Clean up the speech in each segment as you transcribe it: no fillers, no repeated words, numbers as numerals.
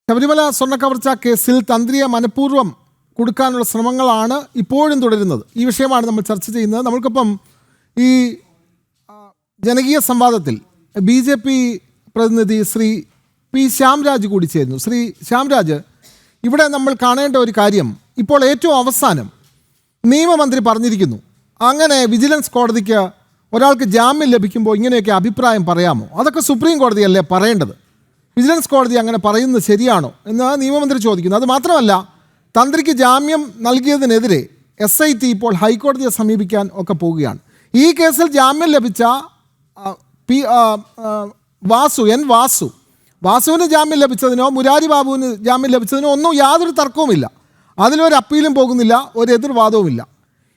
ശബരിമല സ്വർണ്ണക്കവർച്ച കേസിൽ തന്ത്രിയെ മനഃപൂർവ്വം കൊടുക്കാനുള്ള ശ്രമങ്ങളാണ് ഇപ്പോഴും തുടരുന്നത്. ഈ വിഷയമാണ് നമ്മൾ ചർച്ച ചെയ്യുന്നത്. നമ്മൾക്കൊപ്പം ഈ ജനകീയ സംവാദത്തിൽ BJP പ്രതിനിധി ശ്രീ പി ശ്യാംരാജ് കൂടി ചേരുന്നു. ശ്രീ ശ്യാംരാജ്, ഇവിടെ നമ്മൾ കാണേണ്ട ഒരു കാര്യം, ഇപ്പോൾ ഏറ്റവും അവസാനം നിയമമന്ത്രി പറഞ്ഞിരിക്കുന്നു, അങ്ങനെ വിജിലൻസ് കോടതിക്ക് ഒരാൾക്ക് ജാമ്യം ലഭിക്കുമ്പോൾ ഇങ്ങനെയൊക്കെ അഭിപ്രായം പറയാമോ? അതൊക്കെ സുപ്രീം കോടതിയല്ലേ പറയേണ്ടത്. വിജിലൻസ് കോടതി അങ്ങനെ പറയുന്നത് ശരിയാണോ എന്ന് നിയമമന്ത്രി ചോദിക്കുന്നു. അത് മാത്രമല്ല, തന്ത്രിക്ക് ജാമ്യം നൽകിയതിനെതിരെ SIT ഇപ്പോൾ ഹൈക്കോടതിയെ സമീപിക്കാൻ ഒക്കെ പോവുകയാണ്. ഈ കേസിൽ ജാമ്യം ലഭിച്ച വാസുവിന് ജാമ്യം ലഭിച്ചതിനോ മുരാരി ബാബുവിന് ജാമ്യം ലഭിച്ചതിനോ ഒന്നും യാതൊരു തർക്കവുമില്ല. അതിലൊരു അപ്പീലും പോകുന്നില്ല, ഒരു എതിർവാദവുമില്ല.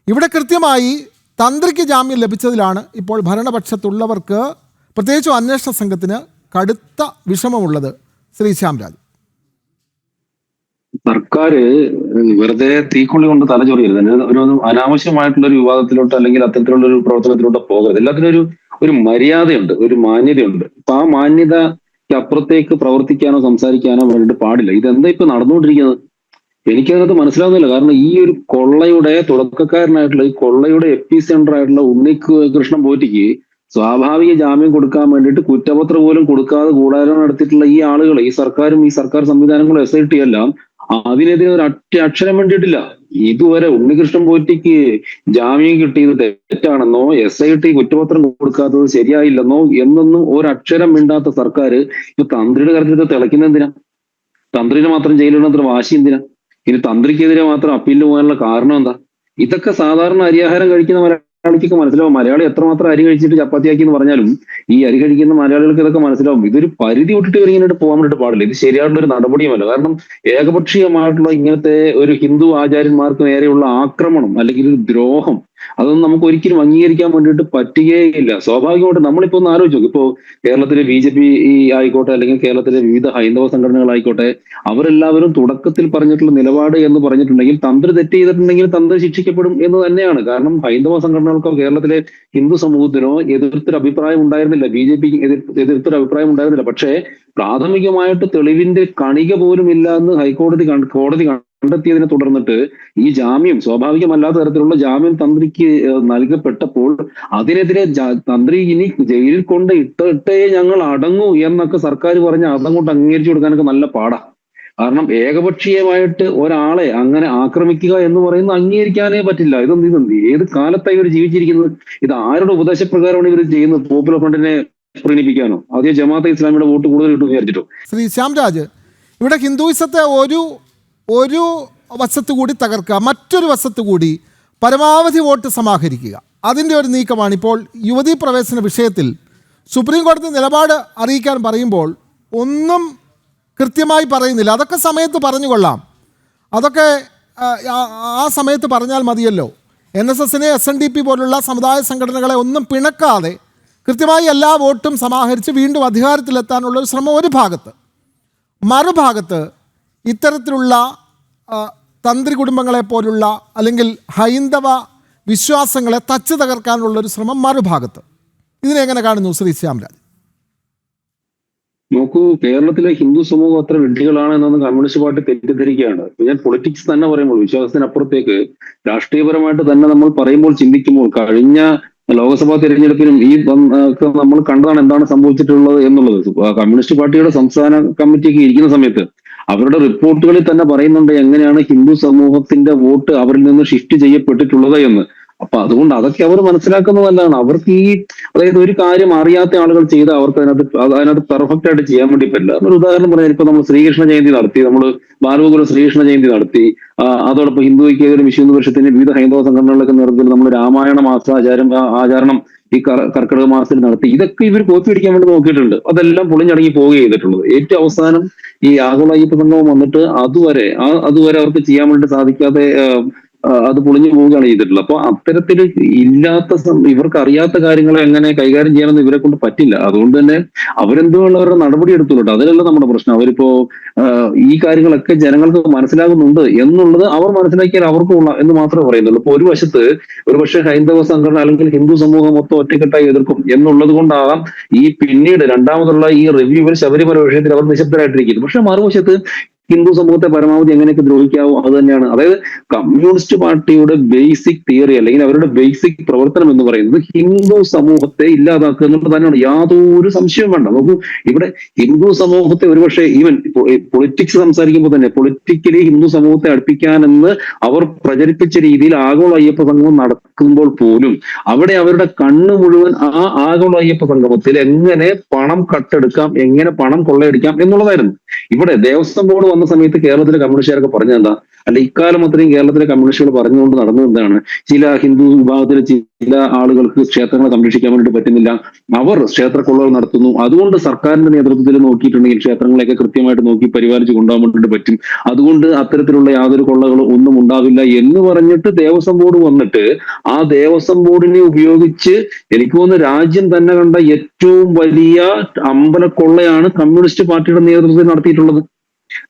ഇവിടെ കൃത്യമായി തന്ത്രിക്ക് ജാമ്യം ലഭിച്ചതിലാണ് ഇപ്പോൾ ഭരണപക്ഷത്തുള്ളവർക്ക്, പ്രത്യേകിച്ചും അന്വേഷണ സംഘത്തിന് കടുത്ത വിഷമമുള്ളത്. ശ്രീ ശ്യാംരാജ്, സർക്കാർ വെറുതെ തീക്കൊള്ളി കൊണ്ട് തലചൊറിയരുത്. ഒരു അനാവശ്യമായിട്ടുള്ള ഒരു വിവാദത്തിലോട്ട് അല്ലെങ്കിൽ അത്തരത്തിലുള്ള ഒരു പ്രവർത്തനത്തിലോട്ട് പോകരുത്. എല്ലാത്തിനും ഒരു മര്യാദയുണ്ട്, ഒരു മാന്യതയുണ്ട്. അപ്പൊ ആ മാന്യതയ്ക്ക് അപ്പുറത്തേക്ക് പ്രവർത്തിക്കാനോ സംസാരിക്കാനോ വേണ്ടിയിട്ട് പാടില്ല. ഇതെന്താ ഇപ്പൊ നടന്നുകൊണ്ടിരിക്കുന്നത്? എനിക്കതിനകത്ത് മനസ്സിലാവുന്നില്ല. കാരണം ഈ ഒരു കൊള്ളയുടെ തുടക്കക്കാരനായിട്ടുള്ള, ഈ കൊള്ളയുടെ എപ്പിസെന്റർ ആയിട്ടുള്ള ഉണ്ണികൃഷ്ണൻ പോറ്റിക്ക് സ്വാഭാവിക ജാമ്യം കൊടുക്കാൻ വേണ്ടിയിട്ട് കുറ്റപത്രം പോലും കൊടുക്കാതെ ഗൂഢാലോചന നടത്തിയിട്ടുള്ള ഈ ആളുകൾ, ഈ സർക്കാരും ഈ സർക്കാർ സംവിധാനങ്ങളും SIT എല്ലാം അതിനെതിരെ ഒരു അക്ഷരം വേണ്ടിയിട്ടില്ല. ഇതുവരെ ഉണ്ണികൃഷ്ണൻ പോറ്റിക്ക് ജാമ്യം കിട്ടിയത് തെറ്റാണെന്നോ SIT കുറ്റപത്രം കൊടുക്കാത്തത് ശരിയായില്ലെന്നോ എന്നൊന്നും ഒരക്ഷരം മിണ്ടാത്ത സർക്കാർ ഇത് തന്ത്രിയുടെ കാര്യത്തിൽ തിളയ്ക്കുന്ന എന്തിനാ? തന്ത്രിനെ മാത്രം ജയിലിടുന്നത്ര വാശി എന്തിനാ? ഇനി തന്ത്രിക്കെതിരെ മാത്രം അപ്പീലിന് പോകാനുള്ള കാരണം എന്താ? ഇതൊക്കെ സാധാരണ അരിയാഹാരം കഴിക്കുന്ന മലയാളിക്കൊക്കെ മനസ്സിലാവും. മലയാളി എത്രമാത്രം അരി കഴിച്ചിട്ട് ചപ്പാത്തിയാക്കി എന്ന് പറഞ്ഞാലും ഈ അരി കഴിക്കുന്ന മലയാളികൾക്ക് ഇതൊക്കെ മനസ്സിലാവും. ഇതൊരു പരിധി വിട്ടിട്ട് ഇവരിങ്ങനെ പോകാൻ വേണ്ടിയിട്ട് പാടില്ല. ഇത് ശരിയായിട്ടുള്ള ഒരു നടപടിയുമല്ല. കാരണം ഏകപക്ഷീയമായിട്ടുള്ള ഇങ്ങനത്തെ ഒരു ഹിന്ദു ആചാര്യന്മാർക്ക് നേരെയുള്ള ആക്രമണം അല്ലെങ്കിൽ ഒരു ദ്രോഹം, അതൊന്നും നമുക്ക് ഒരിക്കലും അംഗീകരിക്കാൻ വേണ്ടിയിട്ട് പറ്റുകയില്ല. സ്വാഭാവികമായിട്ട് നമ്മളിപ്പോ ഒന്ന് ആലോചിച്ച് നോക്കും. ഇപ്പോ കേരളത്തിലെ BJP ആയിക്കോട്ടെ, അല്ലെങ്കിൽ കേരളത്തിലെ വിവിധ ഹൈന്ദവ സംഘടനകളായിക്കോട്ടെ, അവരെല്ലാവരും തുടക്കത്തിൽ പറഞ്ഞിട്ടുള്ള നിലപാട് എന്ന് പറഞ്ഞിട്ടുണ്ടെങ്കിൽ തന്ത്രി തെറ്റ് ചെയ്തിട്ടുണ്ടെങ്കിൽ തന്ത്രി ശിക്ഷിക്കപ്പെടും എന്ന് തന്നെയാണ്. കാരണം ഹൈന്ദവ സംഘടനകൾക്കോ കേരളത്തിലെ ഹിന്ദു സമൂഹത്തിനോ എതിർത്തൊരു അഭിപ്രായം ഉണ്ടായിരുന്നില്ല, BJP എതിർത്തൊരു അഭിപ്രായം ഉണ്ടായിരുന്നില്ല. പക്ഷേ പ്രാഥമികമായിട്ട് തെളിവിന്റെ കണിക പോലും ഇല്ല എന്ന് കോടതി കണ്ടെത്തിയതിനെ തുടർന്നിട്ട് ഈ ജാമ്യം, സ്വാഭാവികമല്ലാത്ത തരത്തിലുള്ള ജാമ്യം തന്ത്രിക്ക് നൽകപ്പെട്ടപ്പോൾ അതിനെതിരെ തന്ത്രി ഇനി ജയിലിൽ കൊണ്ട് ഇട്ടേ ഞങ്ങൾ അടങ്ങൂ എന്നൊക്കെ സർക്കാർ പറഞ്ഞ് അതങ്ങോട്ട് അംഗീകരിച്ചു കൊടുക്കാനൊക്കെ നല്ല പാടാ. കാരണം ഏകപക്ഷീയമായിട്ട് ഒരാളെ അങ്ങനെ ആക്രമിക്കുക എന്ന് പറയുന്നത് അംഗീകരിക്കാനേ പറ്റില്ല. ഇതൊന്നും ഏത് കാലത്തായി ഇവർ ജീവിച്ചിരിക്കുന്നത്? ഇത് ആരുടെ ഉപദേശപ്രകാരമാണ് ഇവർ ചെയ്യുന്നത്? പോപ്പുലർ ഫ്രണ്ടിനെ പ്രീണിപ്പിക്കാനോ? ആദ്യം ജമാഅത്തെ ഇസ്ലാമിയുടെ വോട്ട് കൂടുതൽ കിട്ടും വിചാരിച്ചിട്ടോ? ശ്രീ ശ്യാംരാജ്, ഇവിടെ ഹിന്ദുയിസത്തെ ഒരു വശത്തു കൂടി തകർക്കുക, മറ്റൊരു വശത്തു കൂടി പരമാവധി വോട്ട് സമാഹരിക്കുക, അതിൻ്റെ ഒരു നീക്കമാണ് ഇപ്പോൾ യുവതീ പ്രവേശന വിഷയത്തിൽ സുപ്രീം കോടതി നിലപാട് അറിയിക്കാൻ പറയുമ്പോൾ ഒന്നും കൃത്യമായി പറയുന്നില്ല. അതൊക്കെ സമയത്ത് പറഞ്ഞുകൊള്ളാം, അതൊക്കെ ആ സമയത്ത് പറഞ്ഞാൽ മതിയല്ലോ. NSSനെ SNDP പോലുള്ള സമുദായ സംഘടനകളെ ഒന്നും പിണക്കാതെ കൃത്യമായി എല്ലാ വോട്ടും സമാഹരിച്ച് വീണ്ടും അധികാരത്തിലെത്താനുള്ള ഒരു ശ്രമം ഒരു ഭാഗത്ത്. മറുഭാഗത്ത് ഇത്തരത്തിലുള്ള തന്ത്രി കുടുംബങ്ങളെ പോലുള്ള അല്ലെങ്കിൽ ഹൈന്ദവ വിശ്വാസങ്ങളെ തച്ചു തകർക്കാനുള്ളൊരു ശ്രമം മറുഭാഗത്ത്. ഇതിനെങ്ങനെ കാണുന്നു ശ്രീ ശ്യാംരാജ്? നോക്കൂ, കേരളത്തിലെ ഹിന്ദു സമൂഹം അത്ര വിഡ്ഢികളാണ് എന്നൊന്ന് കമ്മ്യൂണിസ്റ്റ് പാർട്ടി തെറ്റിദ്ധരിക്കുകയാണ്. ഞാൻ പൊളിറ്റിക്സ് തന്നെ പറയുമ്പോൾ, വിശ്വാസത്തിനപ്പുറത്തേക്ക് രാഷ്ട്രീയപരമായിട്ട് തന്നെ നമ്മൾ പറയുമ്പോൾ, ചിന്തിക്കുമ്പോൾ, കഴിഞ്ഞ ലോക്സഭാ തെരഞ്ഞെടുപ്പിനും ഈ നമ്മൾ കണ്ടതാണ് എന്താണ് സംഭവിച്ചിട്ടുള്ളത് എന്നുള്ളത്. കമ്മ്യൂണിസ്റ്റ് പാർട്ടിയുടെ സംസ്ഥാന കമ്മിറ്റിക്ക് ഇരിക്കുന്ന സമയത്ത് അവരുടെ റിപ്പോർട്ടുകളിൽ തന്നെ പറയുന്നുണ്ട് എങ്ങനെയാണ് ഹിന്ദു സമൂഹത്തിന്റെ വോട്ട് അവരിൽ നിന്ന് ഷിഫ്റ്റ് ചെയ്യപ്പെട്ടിട്ടുള്ളത് എന്ന്. അപ്പൊ അതുകൊണ്ട് അതൊക്കെ അവർ മനസ്സിലാക്കുന്നതല്ലാണ്. അവർക്ക് അതായത് ഒരു കാര്യം അറിയാത്ത ആളുകൾ ചെയ്ത് അവർക്ക് അതിനകത്ത് പെർഫെക്റ്റ് ആയിട്ട് ചെയ്യാൻ വേണ്ടി പറ്റില്ല. ഒരു ഉദാഹരണം പറയാൻ, ഇപ്പൊ നമ്മൾ ശ്രീകൃഷ്ണ ജയന്തി നടത്തി, നമ്മൾ ബാലഗോകുലം ശ്രീകൃഷ്ണ ജയന്തി നടത്തി, അതോടൊപ്പം ഹിന്ദു ഐക്യവേദിയുടെ വിശ്വ ഹിന്ദു പരിഷത്തിന്റെ വിവിധ ഹൈന്ദവ സംഘടനകളൊക്കെ നേതൃത്വത്തിൽ നമ്മൾ രാമായണ ആചാരണം ഈ കർക്കിടക മാസത്തിൽ നടത്തി. ഇതൊക്കെ ഇവർ കോപ്പി അടിക്കാൻ വേണ്ടി നോക്കിയിട്ടുണ്ട്. അതെല്ലാം പൊളിഞ്ഞടങ്ങി പോവുകയും ചെയ്തിട്ടുള്ളത്. ഏറ്റവും അവസാനം ഈ ആഗോള അയ്യപ്പ സംഗമം വന്നിട്ട് അതുവരെ അവർക്ക് ചെയ്യാൻ വേണ്ടി സാധിക്കാതെ അത് പൊളിഞ്ഞു പോവുകയാണ് ചെയ്തിട്ടുള്ളത്. അപ്പൊ അത്തരത്തിൽ ഇല്ലാത്ത ഇവർക്ക് അറിയാത്ത കാര്യങ്ങളെ എങ്ങനെ കൈകാര്യം ചെയ്യാനൊന്നും ഇവരെ കൊണ്ട് പറ്റില്ല. അതുകൊണ്ട് തന്നെ അവരെന്തുള്ളവരുടെ നടപടി എടുത്തുള്ളൂ. അതിലല്ല നമ്മുടെ പ്രശ്നം. അവരിപ്പോ ഈ കാര്യങ്ങളൊക്കെ ജനങ്ങൾക്ക് മനസ്സിലാകുന്നുണ്ട് എന്നുള്ളത് അവർ മനസ്സിലാക്കിയാൽ അവർക്കുള്ള എന്ന് മാത്രമേ പറയുന്നുള്ളൂ. ഇപ്പൊ ഒരു വശത്ത് ഒരുപക്ഷെ ഹൈന്ദവ സംഘടന അല്ലെങ്കിൽ ഹിന്ദു സമൂഹം മൊത്തം ഒറ്റക്കെട്ടായി എതിർക്കും എന്നുള്ളത് കൊണ്ടാകാം ഈ പിന്നീട് രണ്ടാമതുള്ള ഈ റിവ്യൂവിൽ ശബരിമല വിഷയത്തിൽ അവർ നിശബ്ദരായിട്ടിരിക്കുന്നു. പക്ഷെ മറുവശത്ത് ഹിന്ദു സമൂഹത്തെ പരമാവധി എങ്ങനെയൊക്കെ ദ്രോഹിക്കാവോ അത് തന്നെയാണ്. അതായത് കമ്മ്യൂണിസ്റ്റ് പാർട്ടിയുടെ ബേസിക് തിയറി അല്ലെങ്കിൽ അവരുടെ ബേസിക് പ്രവർത്തനം എന്ന് പറയുന്നത് ഹിന്ദു സമൂഹത്തെ ഇല്ലാതാക്കുക എന്നുള്ളത് തന്നെയാണ്. യാതൊരു സംശയവും വേണ്ട. നോക്കൂ, ഇവിടെ ഹിന്ദു സമൂഹത്തെ ഒരുപക്ഷെ ഈവൻ പൊളിറ്റിക്സ് സംസാരിക്കുമ്പോൾ തന്നെ പൊളിറ്റിക്കലി ഹിന്ദു സമൂഹത്തെ അടുപ്പിക്കാനെന്ന് അവർ പ്രചരിപ്പിച്ച രീതിയിൽ ആഗോള അയ്യപ്പ സംഗമം നടക്കുമ്പോൾ പോലും അവിടെ അവരുടെ കണ്ണ് മുഴുവൻ ആ ആഗോള അയ്യപ്പ സംഗമത്തിൽ എങ്ങനെ പണം കട്ടെടുക്കാം, എങ്ങനെ പണം കൊള്ളയടിക്കാം എന്നുള്ളതായിരുന്നു. ഇവിടെ ദേവസ്വം ബോർഡ് വന്ന സമയത്ത് കേരളത്തിലെ കമ്മ്യൂണിസ്റ്റുകാരൊക്കെ പറഞ്ഞത് എന്താ, അല്ല ഇക്കാലം അത്രയും കേരളത്തിലെ കമ്മ്യൂണിസ്റ്റുകൾ പറഞ്ഞുകൊണ്ട് നടന്നത് എന്താണ്, ചില ഹിന്ദു വിഭാഗത്തിലെ ചില ആളുകൾക്ക് ക്ഷേത്രങ്ങളെ സംരക്ഷിക്കാൻ വേണ്ടിയിട്ട് പറ്റുന്നില്ല, അവർ ക്ഷേത്രക്കൊള്ളകൾ നടത്തുന്നു, അതുകൊണ്ട് സർക്കാരിന്റെ നേതൃത്വത്തിൽ നോക്കിയിട്ടുണ്ടെങ്കിൽ ക്ഷേത്രങ്ങളെയൊക്കെ കൃത്യമായിട്ട് നോക്കി പരിപാലിച്ച് കൊണ്ടുപോകാൻ വേണ്ടിയിട്ട് പറ്റും, അതുകൊണ്ട് അത്തരത്തിലുള്ള യാതൊരു കൊള്ളകളും ഒന്നും ഉണ്ടാവില്ല എന്ന് പറഞ്ഞിട്ട് ദേവസ്വം ബോർഡ് വന്നിട്ട് ആ ദേവസ്വം ബോർഡിനെ ഉപയോഗിച്ച് എനിക്ക് തോന്നുന്നു രാജ്യം തന്നെ കണ്ട ഏറ്റവും വലിയ അമ്പലക്കൊള്ളയാണ് കമ്മ്യൂണിസ്റ്റ് പാർട്ടിയുടെ നേതൃത്വത്തിൽ നടത്തിയിട്ടുള്ളത്.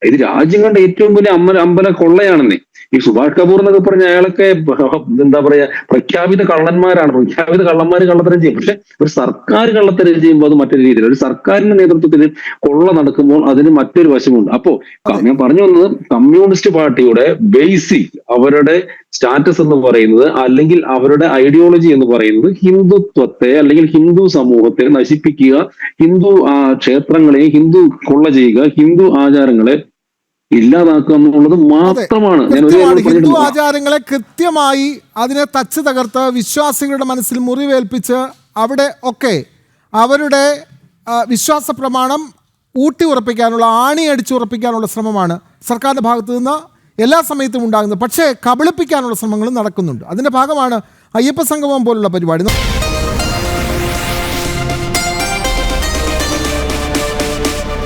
ഇത് രാജ്യം കണ്ട ഏറ്റവും വലിയ അമ്പല കൊള്ളയാണെന്നേ. ഈ സുഭാഷ് കപൂർ എന്നൊക്കെ പറഞ്ഞ അയാളൊക്കെ എന്താ പറയാ പ്രഖ്യാപിത കള്ളന്മാരാണ്. പ്രഖ്യാപിത കള്ളന്മാര് കള്ളത്തരം ചെയ്യും. പക്ഷെ ഒരു സർക്കാർ കള്ളത്തരം ചെയ്യുമ്പോൾ അത് മറ്റൊരു രീതിയിൽ, ഒരു സർക്കാരിന്റെ നേതൃത്വത്തിൽ കൊള്ള നടക്കുമ്പോൾ അതിന് മറ്റൊരു വശമുണ്ട്. അപ്പോ ഞാൻ പറഞ്ഞു വന്നത് കമ്മ്യൂണിസ്റ്റ് പാർട്ടിയുടെ ബേസിക് അവരുടെ സ്റ്റാറ്റസ് എന്ന് പറയുന്നത് അല്ലെങ്കിൽ അവരുടെ ഐഡിയോളജി എന്ന് പറയുന്നത് ഹിന്ദുത്വത്തെ അല്ലെങ്കിൽ ഹിന്ദു സമൂഹത്തെ നശിപ്പിക്കുക, ഹിന്ദു ക്ഷേത്രങ്ങളെ ഹിന്ദു കൊള്ള ചെയ്യുക, ഹിന്ദു ആചാരങ്ങളെ ഇല്ലാതാക്കുക എന്നുള്ളത് മാത്രമാണ്. ഞാൻ ഒരു ഹിന്ദു ആചാരങ്ങളെ കൃത്യമായി അതിനെ തച്ച് തകർത്ത് വിശ്വാസികളുടെ മനസ്സിൽ മുറിവേൽപ്പിച്ച് അവിടെ ഒക്കെ അവരുടെ വിശ്വാസ പ്രമാണം ഊട്ടി ഉറപ്പിക്കാനുള്ള, ആണി അടിച്ചുറപ്പിക്കാനുള്ള ശ്രമമാണ് സർക്കാരിൻ്റെ ഭാഗത്തു നിന്ന് എല്ലാ സമയത്തും ഉണ്ടാകുന്നത്. പക്ഷേ കബളിപ്പിക്കാനുള്ള ശ്രമങ്ങളും നടക്കുന്നുണ്ട്. അതിൻ്റെ ഭാഗമാണ് അയ്യപ്പ സംഗമം പോലുള്ള പരിപാടി.